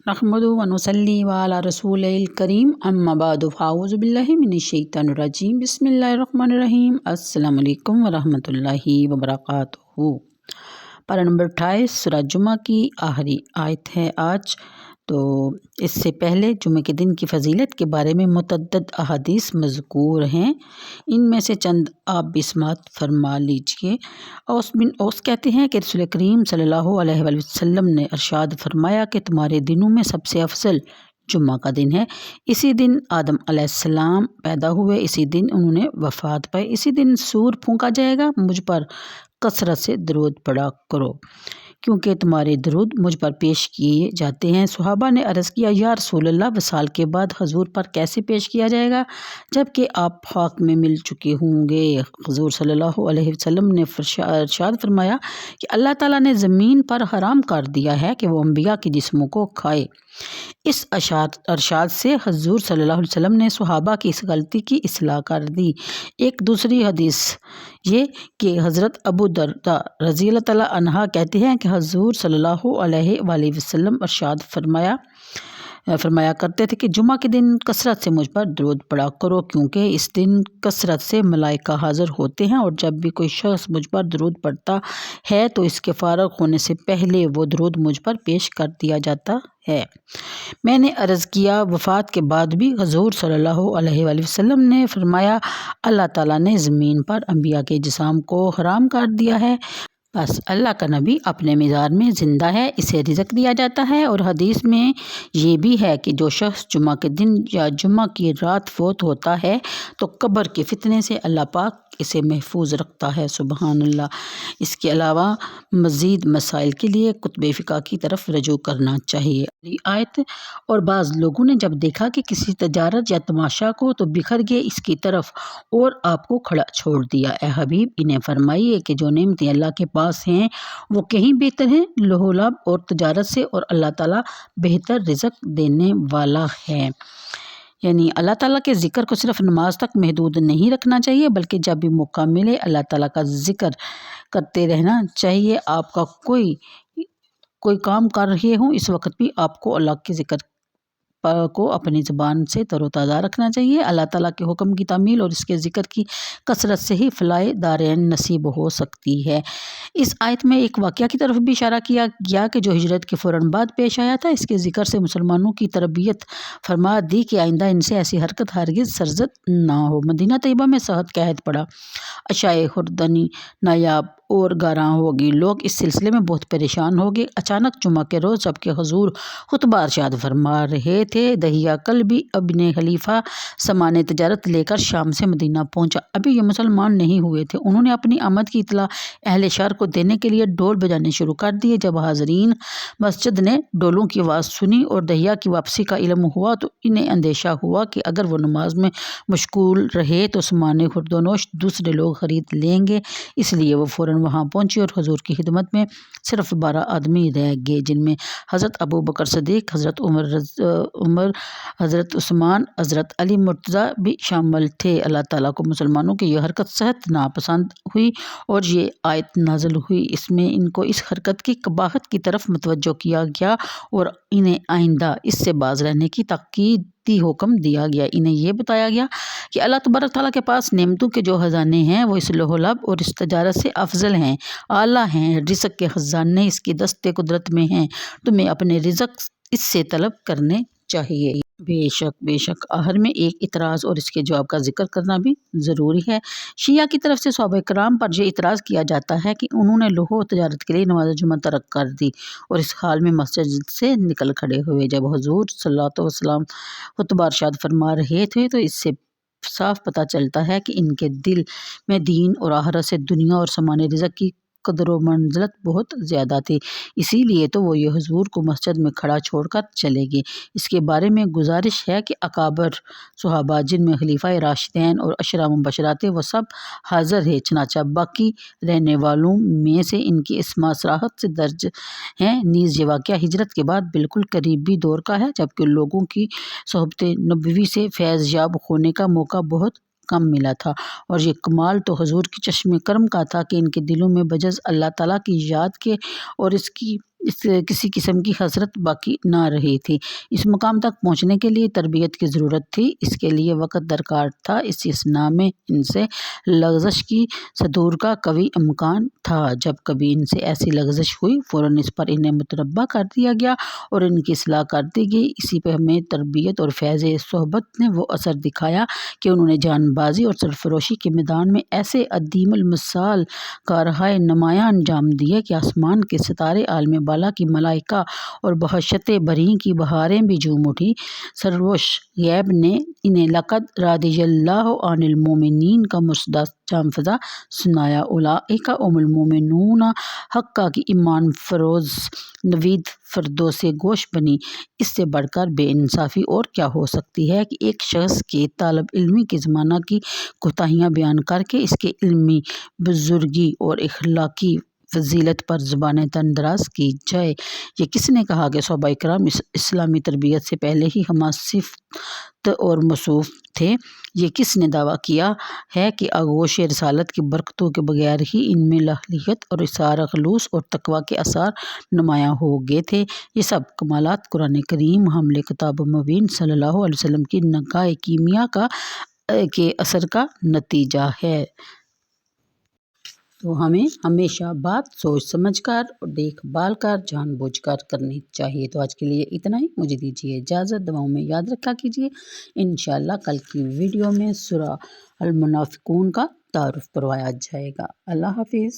नहमदुहु व नुसल्ली अला रसूलिल करीम अम्मा बादु फ़ाऊज़ु बिल्लाहि मिनश्शैतानिर रजीम बिस्मिल्लाहिर रहमानिर रहीम अस्सलामु अलैकुम व रहमतुल्लाहि व बरकातुहू। पारा नंबर 28 सूरह जुमा की आखिरी आयत है आज। तो इससे पहले जुमे के दिन की फ़जीलत के बारे में मुतअद्दिद अहादीस मज़कूर हैं, इनमें से चंद आप भी समात फरमा लीजिए। औस बिन औस कहते हैं कि रसूल करीम सल्लल्लाहु अलैहि वसल्लम ने इरशाद फरमाया कि तुम्हारे दिनों में सबसे अफजल जुम्मा का दिन है। इसी दिन आदम अलैहिस्सलाम पैदा हुए, इसी दिन उन्होंने वफ़ात पाई, इसी दिन सूर फूंका जाएगा। मुझ पर कसरत से दरूद पढ़ा करो क्योंकि तुम्हारे दरूद मुझ पर पेश किए जाते हैं। सहाबा ने अर्ज़ किया, या रसूलल्लाह वसाल के बाद हजूर पर कैसे पेश किया जाएगा जबकि आप खाक में मिल चुके होंगे। हजूर सल्लल्लाहु अलैहि वसल्लम ने इरशाद फरमाया कि अल्लाह ताला ने ज़मीन पर हराम कर दिया है कि वो अम्बिया के जिस्मों को खाए। इस अरशाद से हजूर सल्लल्लाहु अलैहि वसल्लम ने सहाबा की इस गलती की इस्लाह कर दी। एक दूसरी हदीस ये कि हज़रत अबू दरदा रज़ी अल्लाह तआला अन्हा कहते हैं कि हजूर सल्लल्लाहु अलैहि वसल्लम इरशाद फरमाया करते थे कि जुमा के दिन कसरत से मुझ पर दरूद पढ़ा करो क्योंकि इस दिन कसरत से मलाइका हाज़िर होते हैं और जब भी कोई शख्स मुझ पर दरूद पढ़ता है तो इसके फ़ारग होने से पहले वो दरूद मुझ पर पेश कर दिया जाता है। मैंने अर्ज़ किया, वफ़ात के बाद भी हजूर सल्लल्लाहु अलैहि वसल्लम ने फरमाया, अल्लाह ताला ने ज़मीन पर अम्बिया के जिस्म को हराम कर दिया है, बस अल्लाह का नबी अपने मिज़ाज में ज़िंदा है, इसे रिज़्क़ दिया जाता है। और हदीस में ये भी है कि जो शख्स जुमा के दिन या जुमा की रात फोत होता है तो कब्र के फितने से अल्लाह पाक इसे महफूज रखता है। सुबहान अल्लाह। इसके अलावा मज़ीद मसाइल के लिए कुतुब फ़िक़ह की तरफ रजू करना चाहिए। आयत और बाज़ लोगों ने जब देखा कि किसी तजारत या तमाशा को तो बिखर गए इसकी तरफ और आपको खड़ा छोड़ दिया। ए हबीब, इन्हें फरमाइए कि जो नेमतें अल्लाह के पास हैं वो कहीं बेहतर हैं लोहलाब और तजारत से, और अल्लाह ताला बेहतर रिज़्क़ देने वाला है। यानी अल्लाह ताला के ज़िक्र को सिर्फ नमाज तक महदूद नहीं रखना चाहिए बल्कि जब भी मौका मिले अल्लाह ताला का ज़िक्र करते रहना चाहिए। आपका कोई काम कर रहे हों इस वक्त भी आपको अल्लाह के ज़िक्र को अपनी ज़बान से तरोताज़ा रखना चाहिए। अल्लाह ताला के हुक्म की तामील और इसके ज़िक्र की कसरत से ही फ़लाए दारैन नसीब हो सकती है। इस आयत में एक वाक़या की तरफ भी इशारा किया गया कि जो हिजरत के फ़ौरन बाद पेश आया था। इसके ज़िक्र से मुसलमानों की तरबियत फरमा दी कि आइंदा इनसे ऐसी हरकत हरगिज़ सरज़द ना हो। मदीना तैयबा में सहद का अहद पड़ा, अशाए हुर्दनी नायाब और गारां होगी। लोग इस सिलसिले में बहुत परेशान हो गए। अचानक जुमा के रोज़ जबकि हुज़ूर खुतबा इरशाद फरमा रहे थे, दहिया कल्बी अब्ने खलीफा सामान तजारत लेकर शाम से मदीना पहुंचा। अभी ये मुसलमान नहीं हुए थे। उन्होंने अपनी आमद की इतला अहले शहर को देने के लिए ढोल बजाने शुरू कर दिए। जब हाज़रीन मस्जिद ने ढोलों की आवाज़ सुनी और दहिया की वापसी का इल्म हुआ तो इन्हें अंदेशा हुआ कि अगर वो नमाज में मशगूल रहे तो सामान खुर्दोनोश दूसरे लोग ख़रीद लेंगे। इसलिए वो फ़ौरन वहाँ पहुँची और हुज़ूर की खिदमत में सिर्फ 12 आदमी रह गए, जिनमें हज़रत अबू बकर सदीक़, हज़रत उमर, हज़रत उस्मान, हज़रत अली मुर्तज़ा भी शामिल थे। अल्लाह ताला को मुसलमानों की यह हरकत सख्त नापसंद हुई और ये आयत नाज़िल हुई। इसमें इनको इस हरकत की कबाहत की तरफ मुतवज्जो किया गया और इन्हें आइंदा इससे बाज रहने की ताकीदी हुक्म दिया गया। इन्हें यह बताया गया कि अल्लाह तबारक तआला के पास नेमतों के जो ख़जाने हैं वो इस लोहलब और इस तजारत से अफजल हैं, आला हैं। रिज़्क़ के ख़जाने इसकी दस्ते कुदरत में हैं, तुम्हें अपने रिज़्क़ इससे तलब करने चाहिए। बेशक आखिर में एक इतराज़ और इसके जवाब का जिक्र करना भी ज़रूरी है। शिया की तरफ से सहाबा किराम पर यह इतराज़ किया जाता है कि उन्होंने लोहो तजारत के लिए नमाज जुमा तर्क कर दी और इस हाल में मस्जिद से निकल खड़े हुए। जब हुज़ूर सल्लल्लाहु अलैहि वसल्लम खुतबा इरशाद फरमा रहे थे तो इससे साफ पता चलता है कि इनके दिल में दीन और आखिरत से दुनिया और सामान्य रिज़्क़ की कदर व मंज़िलत बहुत ज़्यादा थी। इसीलिए तो वो ये हुज़ूर को मस्जिद में खड़ा छोड़कर चले गए। इसके बारे में गुजारिश है कि अकाबर सहाबा जिनमें खलीफा राशिदैन और अशरा मुबशरा थे वो सब हाज़िर है, चनाचा बाकी रहने वालों में से इनकी इस्मा सराहत से दर्ज हैं। नीज़ ये वाक़या हिजरत के बाद बिल्कुल करीबी दौर का है जबकि लोगों की सोहबत नबवी से फैज़ याब होने का मौका बहुत कम मिला था। और ये कमाल तो हुज़ूर की चश्मे करम का था कि इनके दिलों में बजज़ अल्लाह ताला की याद के और इसकी کسی قسم کی حسرت باقی نہ رہی تھی۔ اس مقام تک پہنچنے کے لیے تربیت کی ضرورت تھی، اس کے لیے وقت درکار تھا۔ اس اثناء میں ان سے لغزش کی صدور کا قوی امکان تھا۔ جب کبھی ان سے ایسی لغزش ہوئی فوراً اس پر انہیں متنبہ کر دیا گیا اور ان کی اصلاح کر دی گئی۔ اسی پہ ہمیں تربیت اور فیض صحبت نے وہ اثر دکھایا کہ انہوں نے جان بازی اور سرفروشی کے میدان میں ایسے عدیم المثال کارہائے نمایاں انجام دیے کہ آسمان کے ستارے، عالم بالا کی ملائکہ اور بہشت بریں کی بہاریں بھی جھوم اٹھی۔ سروش غیب نے انہیں لقد رضی اللہ عن المؤمنین کا مصدع جام فضا سنایا۔ اولئک هم المؤمنون حقا کی ایمان فروز نوید فردوس گوش بنی۔ اس سے بڑھ کر بے انصافی اور کیا ہو سکتی ہے کہ ایک شخص کے طالب علمی کے زمانہ کی کوتاہیاں بیان کر کے اس کے علمی بزرگی اور اخلاقی فضیلت پر زبان تن دراز کی جائے۔ یہ کس نے کہا کہ صحابہ کرام اسلامی تربیت سے پہلے ہی ہمہ صفت اور موصوف تھے؟ یہ کس نے دعویٰ کیا ہے کہ آغوش رسالت کی برکتوں کے بغیر ہی ان میں لاہلیت اور اظہار خلوص اور تقویٰ کے آثار نمایاں ہو گئے تھے؟ یہ سب کمالات قرآن کریم حامل کتاب مبین صلی اللہ علیہ وسلم کی نگاہ کیمیا کے اثر کا نتیجہ ہے۔ تو ہمیں ہمیشہ بات سوچ سمجھ کر اور دیکھ بھال کر جان بوجھ کر کرنی چاہیے۔ تو آج کے لیے اتنا ہی، مجھے دیجیے اجازت، دعاؤں میں یاد رکھا کیجیے۔ انشاءاللہ کل کی ویڈیو میں سورہ المنافقون کا تعارف کروایا جائے گا۔ اللہ حافظ۔